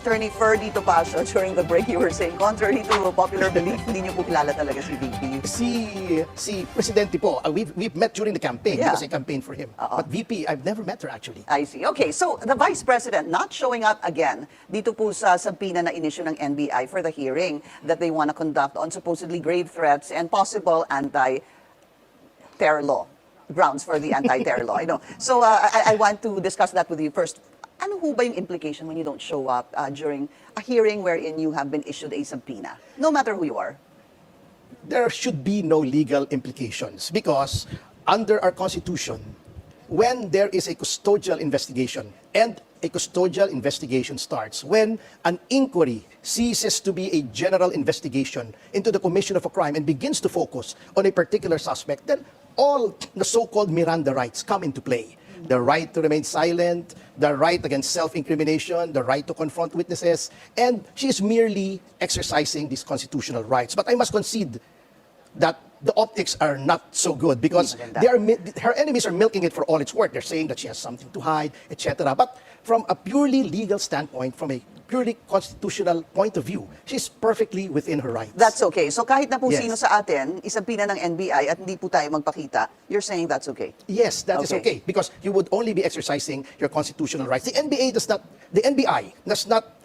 Attorney Ferdie Topacio, during the break you were saying, contrary to popular belief, hindi niyo po kilala talaga si VP. Si Presidente po, we've met during the campaign Yeah. because I campaigned for him. But VP, I've never met her actually. I see. Okay, so the Vice President not showing up again dito po sa subpoena na inisyu ng NBI for the hearing that they want to conduct on supposedly grave threats and possible anti-terror law, grounds for the anti-terror law. I know. So I want to discuss that with you first. Ano ho ba yung implication when you don't show up during a hearing wherein you have been issued a subpoena, no matter who you are? There should be no legal implications because under our Constitution, when there is a custodial investigation, and a custodial investigation starts when an inquiry ceases to be a general investigation into the commission of a crime and begins to focus on a particular suspect, then all the so-called Miranda rights come into play. The right to remain silent, the right against self-incrimination, the right to confront witnesses, and she is merely exercising these constitutional rights. But I must concede that the optics are not so good because her enemies are milking it for all it's worth. They're saying that she has something to hide, etc. But from a purely legal standpoint, from a purely constitutional point of view, she's perfectly within her rights. That's okay. So kahit na po Yes. sino sa atin, isabina ng NBI at hindi po tayo magpakita, you're saying that's okay? Yes, that is okay because you would only be exercising your constitutional rights. The NBI does not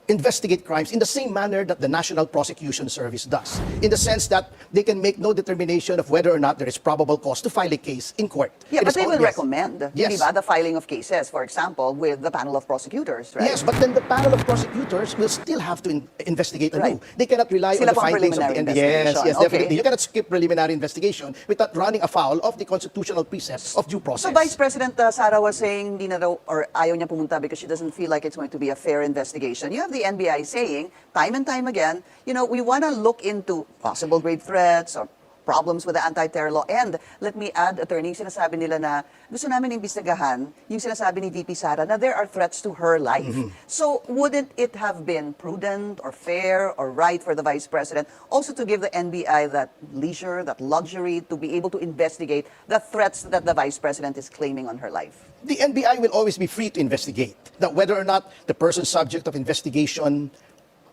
investigate crimes in the same manner that the National Prosecution Service does, in the sense that they can make no determination of whether or not there is probable cause to file a case in court. Yeah, It but is they all- will yes. recommend, Yes. di ba, the filing of cases, for example, with the panel of prosecutors, right? Yes, but then the panel of prosecutors will still have to investigate anew. Right. They cannot rely Sila on the pang findings of the preliminary NBI. Yes, investigation. yes, Okay. definitely. You cannot skip preliminary investigation without running afoul of the constitutional precepts of due process. So Vice President Sara was saying hindi na daw or ayaw niya pumunta because she doesn't feel like it's going to be a fair investigation. You have the NBI saying time and time again, you know, we want to look into possible grave threats or problems with the anti-terror law. And let me add, attorney, sinasabi nila na gusto namin imbestigahan yung sinasabi ni VP Sara na there are threats to her life. So wouldn't it have been prudent or fair or right for the Vice President also to give the NBI that leisure, that luxury to be able to investigate the threats that the Vice President is claiming on her life? The NBI will always be free to investigate. That whether or not the person subject of investigation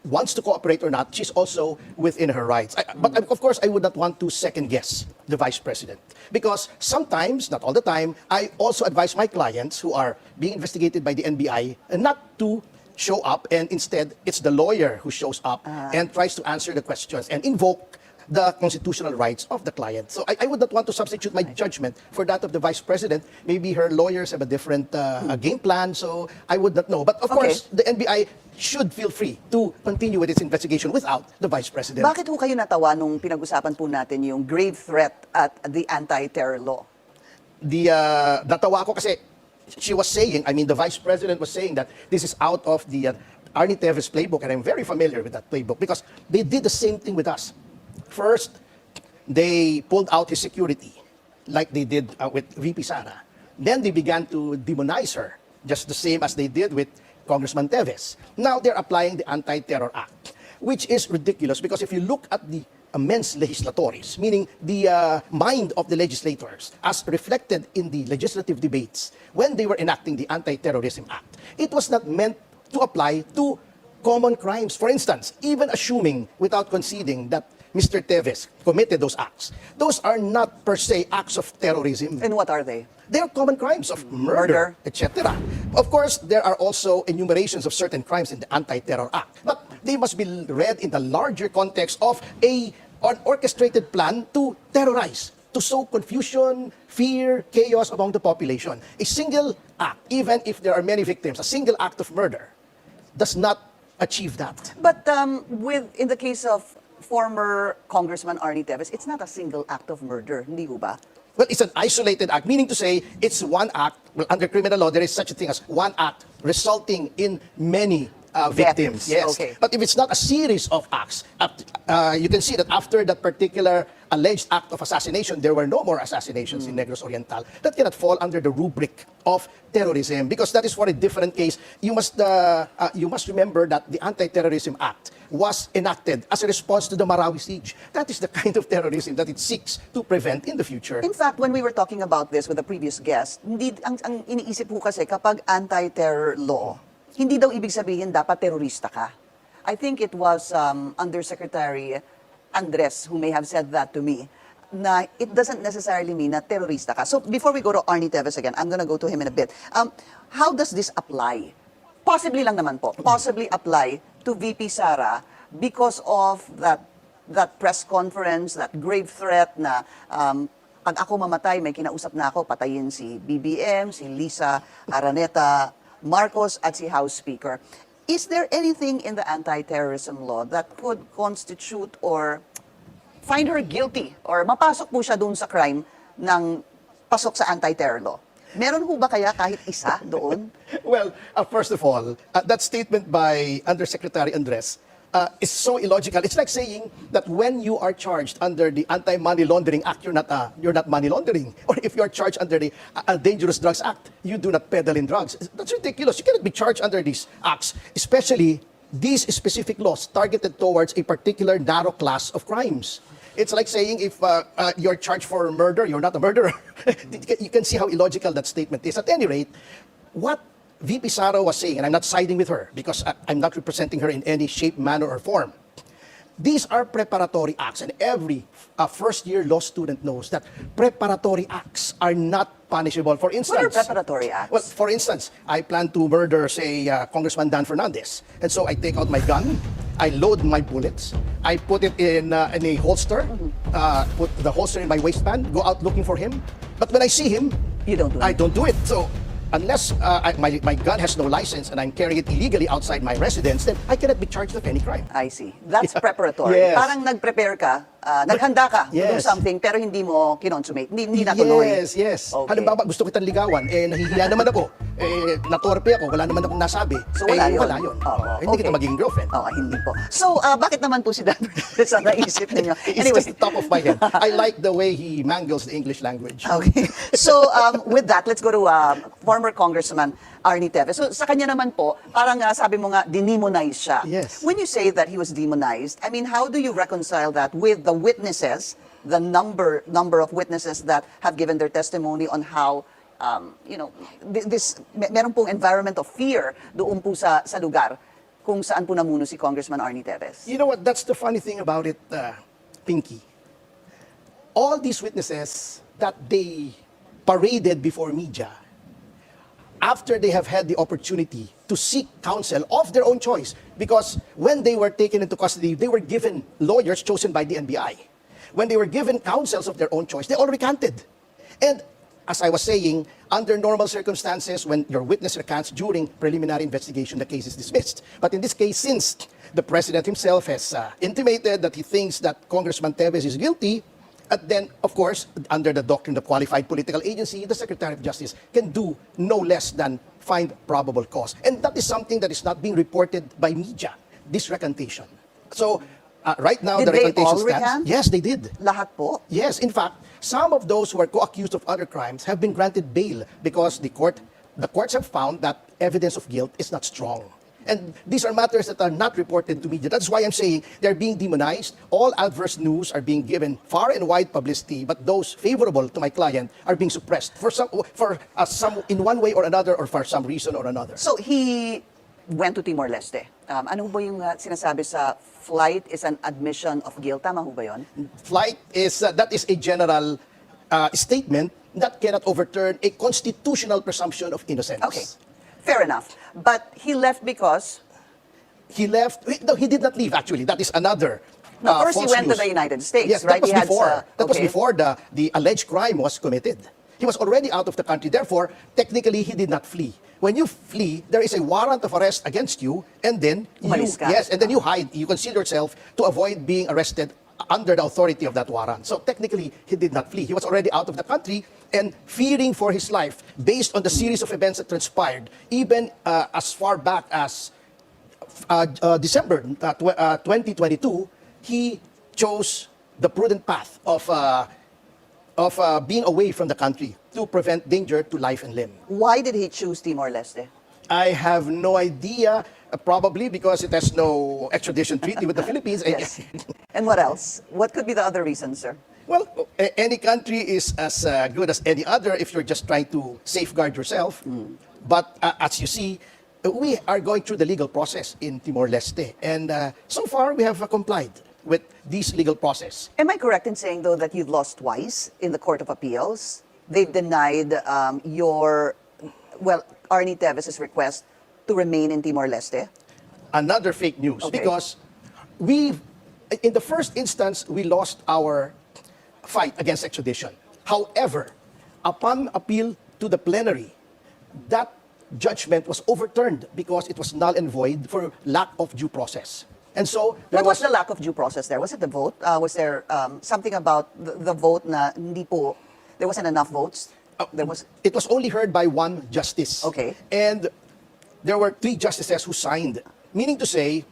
wants to cooperate or not, she's also within her rights. But of course, I would not want to second guess the Vice President. Because sometimes, not all the time, I also advise my clients who are being investigated by the NBI not to show up, and instead, it's the lawyer who shows up and tries to answer the questions and invoke the constitutional rights of the client. So I would not want to substitute my judgment for that of the Vice President. Maybe her lawyers have a different game plan, so I would not know. But of course, the NBI should feel free to continue with its investigation without the Vice President. Bakit ho kayo natawa nung pinag-usapan po natin yung grave threat at the anti-terror law? Natawa ko kasi she was saying, I mean, the Vice President was saying that this is out of the Arne Teves playbook, and I'm very familiar with that playbook because they did the same thing with us. First, they pulled out his security, like they did with VP Sara. Then they began to demonize her, just the same as they did with Congressman Teves. Now they're applying the Anti-Terror Act, which is ridiculous because if you look at the immense legislatores, meaning the mind of the legislators, as reflected in the legislative debates when they were enacting the Anti-Terrorism Act, it was not meant to apply to common crimes. For instance, even assuming without conceding that Mr. Teves committed those acts, those are not per se acts of terrorism. And what are they? They are common crimes of murder, etc. Of course, there are also enumerations of certain crimes in the Anti-Terror Act, but they must be read in the larger context of an orchestrated plan to terrorize, to sow confusion, fear, chaos among the population. A single act, even if there are many victims, a single act of murder does not achieve that. But in the case of former Congressman Arne Teves, it's not a single act of murder, hindi ho ba? Well, it's an isolated act, meaning to say it's one act. Well, under criminal law, there is such a thing as one act resulting in many victims. Yes. Okay. But if it's not a series of acts, you can see that after that particular alleged act of assassination, there were no more assassinations in Negros Oriental. That cannot fall under the rubric of terrorism because that is for a different case. You must remember that the Anti-Terrorism Act was enacted as a response to the Marawi siege. That is the kind of terrorism that it seeks to prevent in the future. In fact, when we were talking about this with the previous guest, ang iniisip po kasi kapag anti-terror law, hindi daw ibig sabihin dapat terorista ka. I think it was Undersecretary Andres who may have said that to me, na it doesn't necessarily mean na terorista ka. So before we go to Arne Teves again, I'm gonna go to him in a bit. How does this apply? Possibly lang naman po, possibly apply to VP Sara because of that press conference, that grave threat na pag ako mamatay, may kinausap na ako, patayin si BBM, si Lisa Araneta Marcos at si House Speaker. Is there anything in the anti-terrorism law that could constitute or find her guilty or mapasok po siya doon sa crime ng pasok sa anti-terror law? Meron ho ba kaya kahit isa doon? Well, first of all, that statement by Undersecretary Andres is so illogical. It's like saying that when you are charged under the Anti-Money Laundering Act, you're not money laundering. Or if you are charged under the Dangerous Drugs Act, you do not peddle in drugs. That's ridiculous. You cannot be charged under these acts, especially these specific laws targeted towards a particular narrow class of crimes. It's like saying if you're charged for murder, you're not a murderer. You can see how illogical that statement is. At any rate, what VP Sara was saying, and I'm not siding with her because I'm not representing her in any shape, manner, or form. These are preparatory acts, and every first-year law student knows that preparatory acts are not punishable. For instance, What are preparatory acts? well, for instance, I plan to murder, say, Congressman Dan Fernandez, and so I take out my gun, I load my bullets, I put it in a holster, put the holster in my waistband, go out looking for him. But when I see him, You don't do I it. don't do it. So unless my gun has no license and I'm carrying it illegally outside my residence, then I cannot be charged of any crime. I see. That's preparatory. Yes. Parang nag-prepare ka, naghanda ka to do Yes. something, pero hindi mo kinonsummate, hindi natuloy. Yes. Okay. Halimbawa, gusto kitang ligawan, nahihiya naman ako, natorpe ako, wala naman akong nasabi. So wala yun? Wala yun. Oo, Hindi kita okay. magiging girlfriend. Oo, hindi po. So, bakit naman po si Dan Fernandez ang naisip ninyo? It's just the top of my head. I like the way he mangles the English language. Okay. So, with that, let's go to former Congressman Arne Teves. So, sa kanya naman po, parang sabi mo nga, demonize siya. Yes. When you say that he was demonized, I mean, how do you reconcile that with the witnesses, the number of witnesses that have given their testimony on how, meron pong environment of fear doon po sa lugar kung saan po namuno si Congressman Arne Teves? You know what? That's the funny thing about it, Pinky. All these witnesses that they paraded before media, after they have had the opportunity to seek counsel of their own choice, because when they were taken into custody, they were given lawyers chosen by the NBI. When they were given counsels of their own choice, they all recanted. And as I was saying, under normal circumstances, when your witness recants during preliminary investigation, the case is dismissed. But in this case, since the President himself has intimated that he thinks that Congressman Teves is guilty, and then, of course, under the doctrine of qualified political agency, the Secretary of Justice can do no less than find probable cause. And that is something that is not being reported by media, this recantation. So, right now, Did the they recantation all stands. recant? Yes, they did. Lahat po? Yes, in fact, some of those who are co-accused of other crimes have been granted bail because the courts have found that evidence of guilt is not strong. And these are matters that are not reported to media. That's why I'm saying they're being demonized. All adverse news are being given far and wide publicity, but those favorable to my client are being suppressed for some in one way or another, or for some reason or another. So he went to Timor-Leste. Ano ba yung sinasabi sa flight is an admission of guilt? Tama ho ba yun? Flight is that is a general statement that cannot overturn a constitutional presumption of innocence. Okay, fair enough. But he left because... He left. No, he did not leave. Actually, that is another. No, first he false went to news. the United States, Yes, right? that was He had before. sa- That was okay. before the alleged crime was committed. He was already out of the country. Therefore, technically, he did not flee. When you flee, there is a warrant of arrest against you, and then Umalis ka. yes, and then you hide. You conceal yourself to avoid being arrested under the authority of that warrant. So technically, he did not flee. He was already out of the country and fearing for his life based on the series of events that transpired, even as far back as December 2022, he chose the prudent path of being away from the country to prevent danger to life and limb. Why did he choose Timor-Leste? I have no idea, probably because it has no extradition treaty with the Philippines. Yes. And what else? What could be the other reason, sir? Well, any country is as good as any other if you're just trying to safeguard yourself. But as you see, we are going through the legal process in Timor-Leste. And so far, we have complied with this legal process. Am I correct in saying, though, that you've lost twice in the Court of Appeals? They've denied Arne Teves' request to remain in Timor-Leste? Another fake news, Okay. because in the first instance, we lost our fight against extradition. However, upon appeal to the plenary, that judgment was overturned because it was null and void for lack of due process. And so there What was the lack of due process there? Was it the vote? Was there something about the vote na hindi po, there wasn't enough votes? It was only heard by one justice. Okay. And there were 3 justices who signed, meaning to say,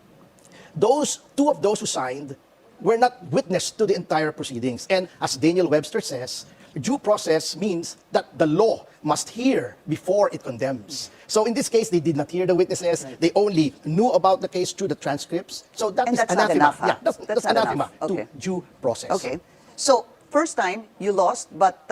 two of those who signed were not witness to the entire proceedings. And as Daniel Webster says, due process means that the law must hear before it condemns. So in this case, they did not hear the witnesses. They only knew about the case through the transcripts. So that And is that's not anathema. enough, huh? Yeah, that's That's not anathema enough. Okay. to due process. Okay. So, first time, you lost, but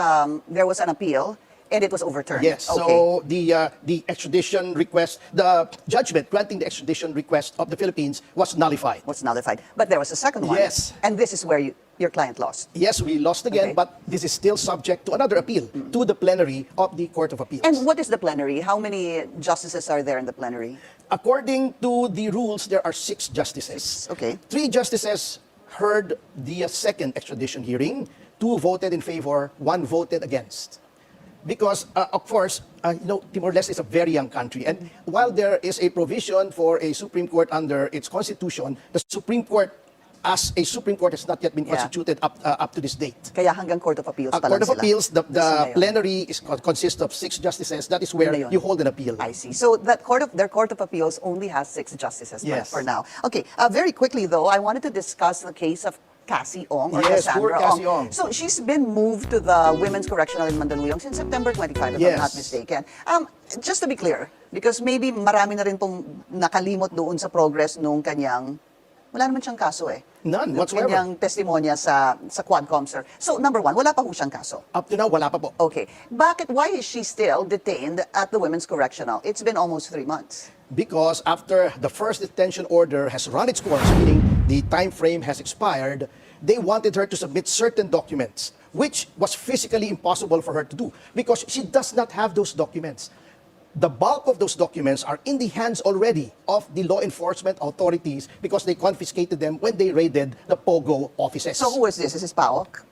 there was an appeal, and it was overturned. Yes. Okay. So the extradition request, the judgment granting the extradition request of the Philippines was nullified. Was nullified. But there was a second one. Yes. And this is where your client lost. Yes, we lost again, Okay. but this is still subject to another appeal to the plenary of the Court of Appeals. And what is the plenary? How many justices are there in the plenary? According to the rules, there are 6 justices. Okay. 3 justices heard the second extradition hearing. 2 voted in favor, 1 voted against. Because, of course, Timor-Leste is a very young country. And while there is a provision for a Supreme Court under its constitution, the Supreme Court, as a Supreme Court, has not yet been constituted up to this date. Kaya hanggang Court of Appeals pa lang Court of sila. Appeals, the Ngayon. plenary consists of 6 justices. That is where Yun na yun. you hold an appeal. I see. So their Court of Appeals only has 6 justices Yes. for now. Okay. Very quickly, though, I wanted to discuss the case of Cassie Ong or Yes, poor Cassandra Cassie Ong. So she's been moved to the Women's Correctional in Mandaluyong since September 25, if I'm Yes. not mistaken. Just to be clear, because maybe marami na rin pong nakalimot doon sa progress nung kanyang, wala naman siyang kaso eh. None Yung whatsoever. kanyang testimonya sa Quadcom, sir. So, number 1, wala pa ho siyang kaso. Up to now, wala pa po. Okay. Why is she still detained at the Women's Correctional? It's been almost 3 months. Because after the first detention order has run its course, meaning the time frame has expired, they wanted her to submit certain documents, which was physically impossible for her to do because she does not have those documents. The bulk of those documents are in the hands already of the law enforcement authorities because they confiscated them when they raided the POGO offices. So, who is this? Is this PAOK?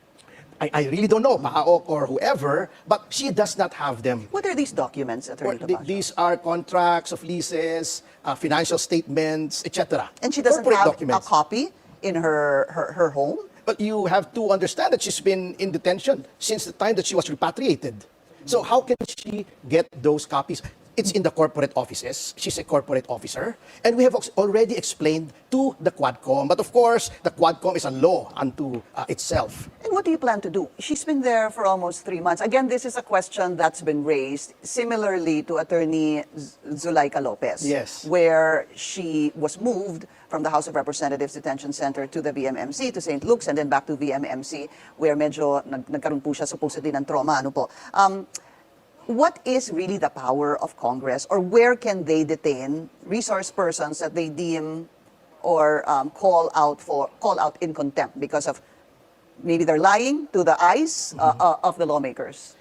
I really don't know, Paok or whoever, but she does not have them. What are these documents, Attorney Topacio? These are contracts of leases, financial statements, etc. And she doesn't Corporate have documents. a copy in her home? But you have to understand that she's been in detention since the time that she was repatriated. So how can she get those copies? It's in the corporate offices. She's a corporate officer. And we have already explained to the Quadcom. But of course, the Quadcom is a law unto itself. And what do you plan to do? She's been there for almost 3 months. Again, this is a question that's been raised similarly to Attorney Zulaika Lopez. Yes. Where she was moved from the House of Representatives Detention Center to the VMMC, to St. Luke's, and then back to VMMC, where medyo nagkaroon po siya supposedly ng trauma. Ano po? What is really the power of Congress, or where can they detain resource persons that they deem or call out in contempt because of maybe they're lying to the eyes of the lawmakers?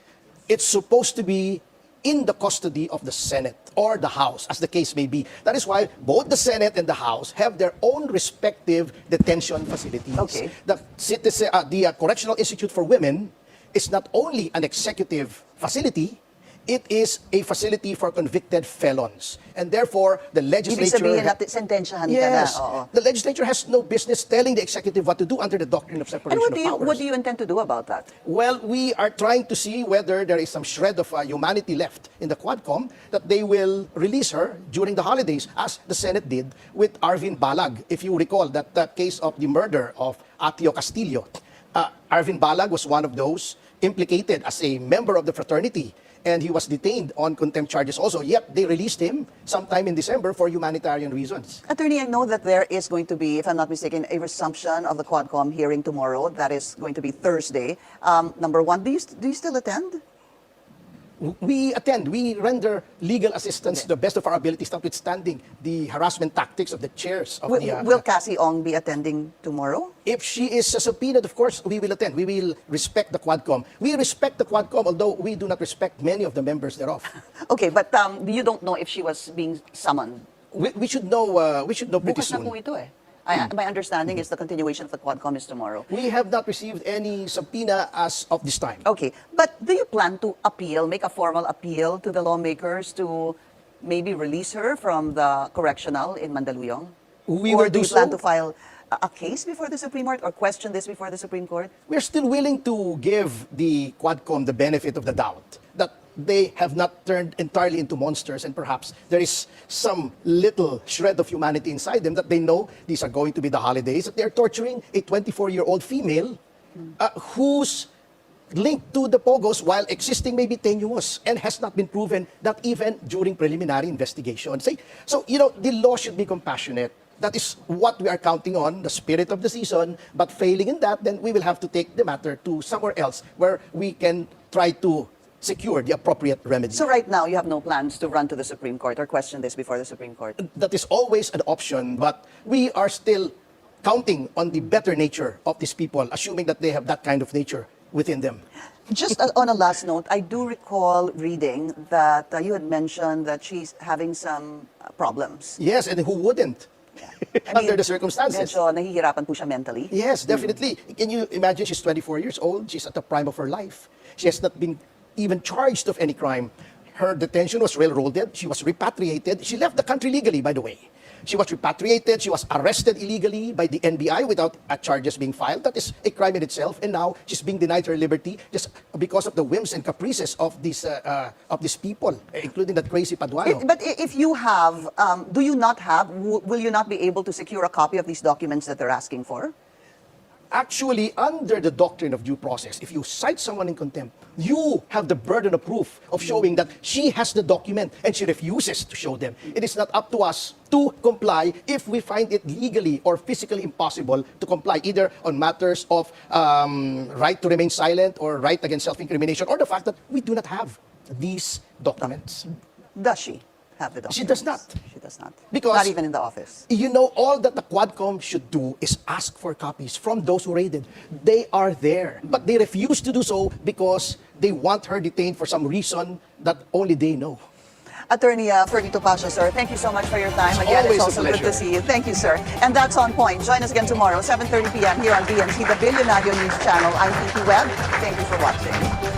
It's supposed to be in the custody of the Senate or the House, as the case may be. That is why both the Senate and the House have their own respective detention facilities. Okay. The Correctional Institute for Women is not only an executive facility, it is a facility for convicted felons. And therefore, the Ibig legislature... sabihin natin, sentensyahan Yes. ka na. Oo. The legislature has no business telling the executive what to do under the doctrine of separation And of powers. what do you intend to do about that? Well, we are trying to see whether there is some shred of humanity left in the Quadcom that they will release her during the holidays, as the Senate did with Arvin Balag. If you recall that case of the murder of Atty. Castillo, Arvin Balag was one of those implicated as a member of the fraternity, and he was detained on contempt charges also. Yet they released him sometime in December for humanitarian reasons. Attorney, I know that there is going to be, if I'm not mistaken, a resumption of the Quadcom hearing tomorrow. That is going to be Thursday. Number 1, do you still attend? We attend, we render legal assistance to the best of our abilities, notwithstanding the harassment tactics of the chairs of Will Cassie Ong be attending tomorrow? If she is subpoenaed, of course, we will attend. We will respect the Quadcom. We respect the Quadcom, although we do not respect many of the members thereof. Okay, but you don't know if she was being summoned. We should know pretty Bukas na soon. po ito eh. My understanding is the continuation of the Quadcom is tomorrow. We have not received any subpoena as of this time. Okay, but do you plan to appeal, make a formal appeal to the lawmakers to maybe release her from the correctional in Mandaluyong? We Or will do do you plan so. to file a case before the Supreme Court or question this before the Supreme Court? We're still willing to give the Quadcom the benefit of the doubt that they have not turned entirely into monsters, and perhaps there is some little shred of humanity inside them, that they know these are going to be the holidays, that they're torturing a 24-year-old female who's linked to the Pogos while existing may be tenuous and has not been proven, not even during preliminary investigation. So, the law should be compassionate. That is what we are counting on, the spirit of the season. But failing in that, then we will have to take the matter to somewhere else where we can try to secure the appropriate remedy. So right now, you have no plans to run to the Supreme Court or question this before the Supreme Court? That is always an option, but we are still counting on the better nature of these people, assuming that they have that kind of nature within them. Just on a last note, I do recall reading that you had mentioned that she's having some problems. Yes, and who wouldn't? Under the circumstances. Medyo nahihirapan po siya mentally. Yes, definitely. Can you imagine, she's 24 years old, she's at the prime of her life. She has not been even charged of any crime. Her detention was railroaded, she was repatriated. She left the country legally, by the way. She was repatriated, she was arrested illegally by the NBI without charges being filed. That is a crime in itself, and now she's being denied her liberty just because of the whims and caprices of these people, including that crazy Paduano. But if you have, do you not have, will you not be able to secure a copy of these documents that they're asking for? Actually, under the doctrine of due process, if you cite someone in contempt, you have the burden of proof of showing that she has the document and she refuses to show them. It is not up to us to comply if we find it legally or physically impossible to comply, either on matters of right to remain silent or right against self-incrimination, or the fact that we do not have these documents. Does she have the documents? She does not. She does not. Because- not even in the office. All that the Quadcom should do is ask for copies from those who raided. They are there, but they refuse to do so because they want her detained for some reason that only they know. Attorney Ferdie Topacio, sir, thank you so much for your time. Again, always it's a also good to pleasure. see you. Thank you, sir. And that's On Point. Join us again tomorrow, 7:30 p.m. here on BNC, the Bilyonaryo News Channel. I'm Titi Webb. Thank you for watching.